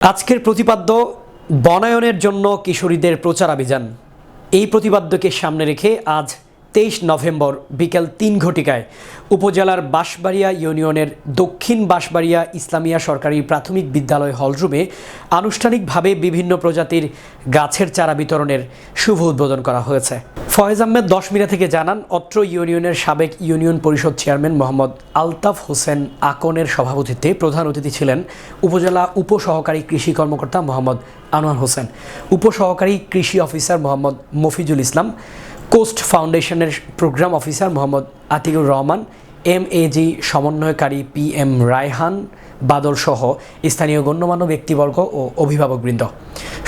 আজকের প্রতিপাদ্য বনায়নের জন্য কিশোরীদের প্রচারাভিযান। এই প্রতিপাদ্যকে সামনে রেখে আজ 23 নভেম্বর বিকেল 3 ঘটিকায় উপজেলার বাঁশবাড়িয়া ইউনিয়নের দক্ষিণ বাঁশবাড়িয়া ইসলামিয়া সরকারি প্রাথমিক বিদ্যালয় হলরুমে আনুষ্ঠানিকভাবে বিভিন্ন প্রজাতির গাছের চারা বিতরণের শুভ উদ্বোধন করা হয়েছে। ফয়েজ আহমেদ 10 মিনিট থেকে জানান, অত্র ইউনিয়নের সাবেক ইউনিয়ন পরিষদ চেয়ারম্যান মোহাম্মদ আলতাফ হোসেন আকনের সভাপতিত্বে প্রধান অতিথি ছিলেন উপজেলা উপসহকারী কৃষি কর্মকর্তা মোহাম্মদ আনোয়ার হোসেন, উপসহকারী কৃষি অফিসার মোহাম্মদ মফিজুল ইসলাম, কোস্ট ফাউন্ডেশনের programme officer Mohammad Atikur Rahman, MAG সমন্বয়কারী PM রায়হান বাদল সহ স্থানীয় গণ্যমান্য ব্যক্তিবর্গ ও অভিভাবকবৃন্দ।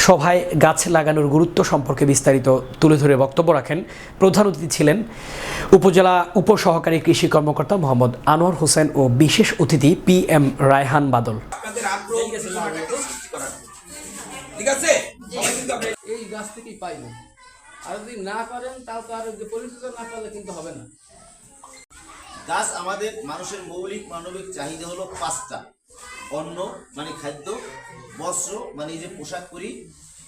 সভায় গাছ লাগানোর গুরুত্ব সম্পর্কে বিস্তারিত তুলে ধরে বক্তব্য রাখেন। প্রধান অতিথি ছিলেন উপজেলা উপসহকারী কৃষি কর্মকর্তা মোহাম্মদ আনোয়ার হোসেন ও বিশেষ অতিথি PM রায়হান বাদল। এই গাছ থেকেই পাইব, আর যদি না করেন তাও তো আর পরিচর্যা না করলে কিন্তু হবে না। গাছ আমাদের মানুষের মৌলিক মানবিক চাহিদা হলো 5টা। অন্ন মানে খাদ্য, বস্ত্র মানে এই যে পোশাক পরি,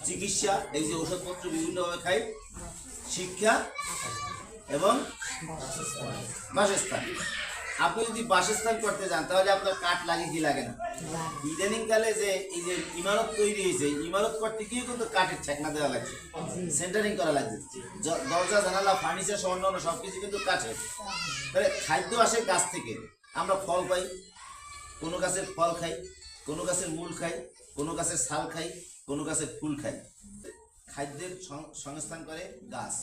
চিকিৎসা এই যে ওষুধপত্র বিভিন্নভাবে খাই, শিক্ষা এবং বাসস্থান। আপনি যদি বাসস্থান করতে যান তাহলে আপনার কাঠ লাগে কি লাগে না? ইদানিংকালে যে এই যে ইমারত তৈরি হয়েছে, ইমারত করতে গিয়ে কিন্তু কাঠের ঠেকনা দেওয়া লাগছে, সেন্টারিং করা লাগছে, দরজা জানালা ফার্নিচার সহ অন্য সবকিছু কিন্তু কাঠের। তাহলে খাদ্য আসে গাছ থেকে। আমরা ফল পাই, কোনো গাছের ফল খাই, কোনো গাছের মূল খাই, কোনো গাছের ছাল খাই, কোনো গাছের ফুল খাই। খাদ্যের সংস্থান করে গাছ।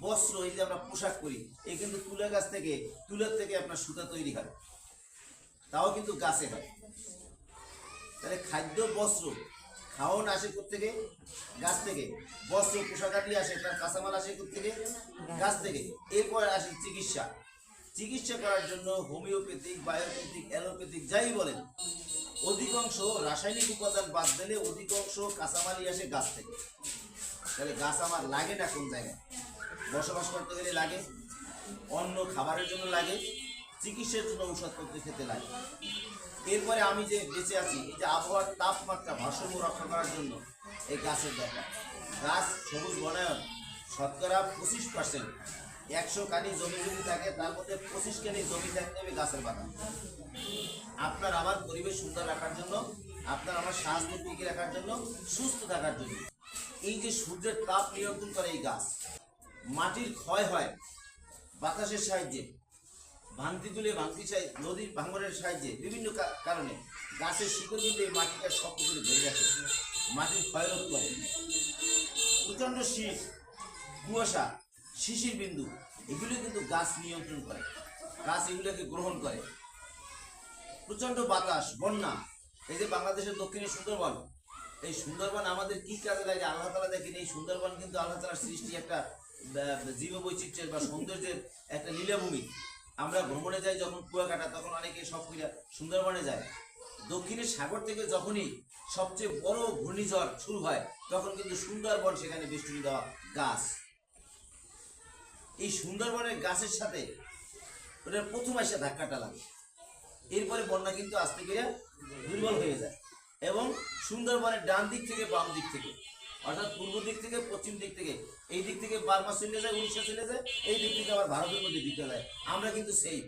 বস্ত্র এই যে আমরা পোশাক করি, এই কিন্তু তুলা গাছ থেকে, তুলার থেকে আপনার সুতা তৈরি হয়, তাও কিন্তু গাছে হয়। তাহলে খাদ্য বস্ত্র খাওয়ান আসে থেকে গাছ থেকে, বস্ত্র পোশাকাটি আসে, তার কাঁচামাল আসে থেকে গাছ থেকে। এরপরে আসে চিকিৎসা। চিকিৎসা করার জন্য হোমিওপ্যাথিক, বায়োপ্যাথিক, অ্যালোপ্যাথিক যাই বলেন, অধিকাংশ রাসায়নিক উপাদান বাদ দিলে অধিকাংশ কাঁচামালই আসে গাছ থেকে। তাহলে গাছ আমার লাগে না কোন জায়গায়? বসবাস করতে গেলে লাগে, অন্য খাবারের জন্য লাগে, চিকিৎসার জন্য ঔষধপত্র খেতে লাগে। এরপরে আমি যে বেঁচে আছি, এই যে আবহাওয়ার তাপমাত্রা ভারসাম্য রক্ষা করার জন্য এই গাছের দরকার। গাছ সবুজ বনায়ন শতকরা 25%। 100 কানি জমি যদি থাকে তার মধ্যে 25 কানি জমি থাকতে হবে গাছের বাগান। আপনার আমার পরিবেশ সুন্দর রাখার জন্য, আপনার আমার স্বাস্থ্য টিকে রাখার জন্য, সুস্থ থাকার জন্য। এই যে সূর্যের তাপ নিয়ন্ত্রণ করে এই গাছ। মাটির ক্ষয় হয় বাতাসের সাহায্যে, ভাঙতি তুলে ভাঙতি নদীর ভাঙনের সাহায্যে, বিভিন্ন কারণে গাছের শিকড় কিন্তু এই মাটিটা শক্ত করে ধরে রাখে, মাটির ক্ষয় রোধ করে। প্রচণ্ড শীত, কুয়াশা, শিশির বিন্দু এগুলো কিন্তু গাছ নিয়ন্ত্রণ করে, গাছ এগুলোকে গ্রহণ করে। প্রচণ্ড বাতাস, বন্যা, এই যে বাংলাদেশের দক্ষিণে সুন্দরবন, এই সুন্দরবন আমাদের কি কাজে লাগে আল্লাহ তাআলা দেখেন। এই সুন্দরবন কিন্তু আল্লাহ তাআলার সৃষ্টি একটা জীব বৈচিত্র্যের বা সৌন্দর্যের একটা লীলাভূমি। আমরা ভ্রমণে যাই যখন কুয়াকাটা, তখন অনেকে সব সুন্দরবনে যায়। দক্ষিণের সাগর থেকে যখনই সবচেয়ে বড় ঘূর্ণিঝড় শুরু হয়, তখন কিন্তু সুন্দরবন সেখানে বেষ্টনী দেওয়া গাছ। এই সুন্দরবনের গাছের সাথে ওটার প্রথম আসে ধাক্কাটা লাগে, এরপরে বন্যা কিন্তু আস্তে করে দুর্বল হয়ে যায়। এবং সুন্দরবনের ডান দিক থেকে বাম দিক থেকে, অর্থাৎ পূর্ব দিক থেকে পশ্চিম দিক থেকে, এই দিক থেকে বার্মা চলে যায়, উড়িষ্যা চলে যায়, এই দিক থেকে আবার ভারতের মধ্যে ঢুকে যায়। আমরা কিন্তু সেই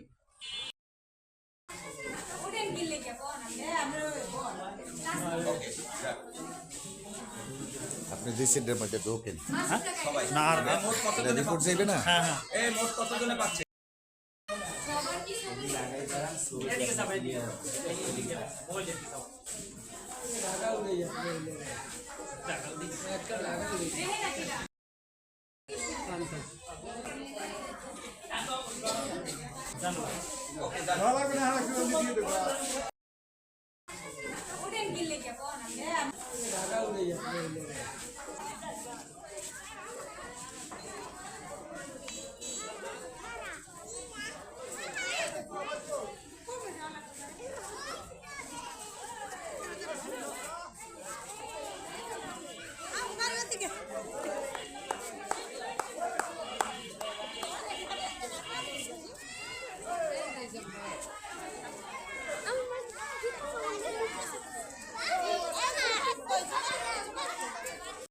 আপনি দুই সিটের মধ্যে ঢোকেন না, আর রিপোর্ট যাইবে না। এই মোট কতজনে পাচ্ছে?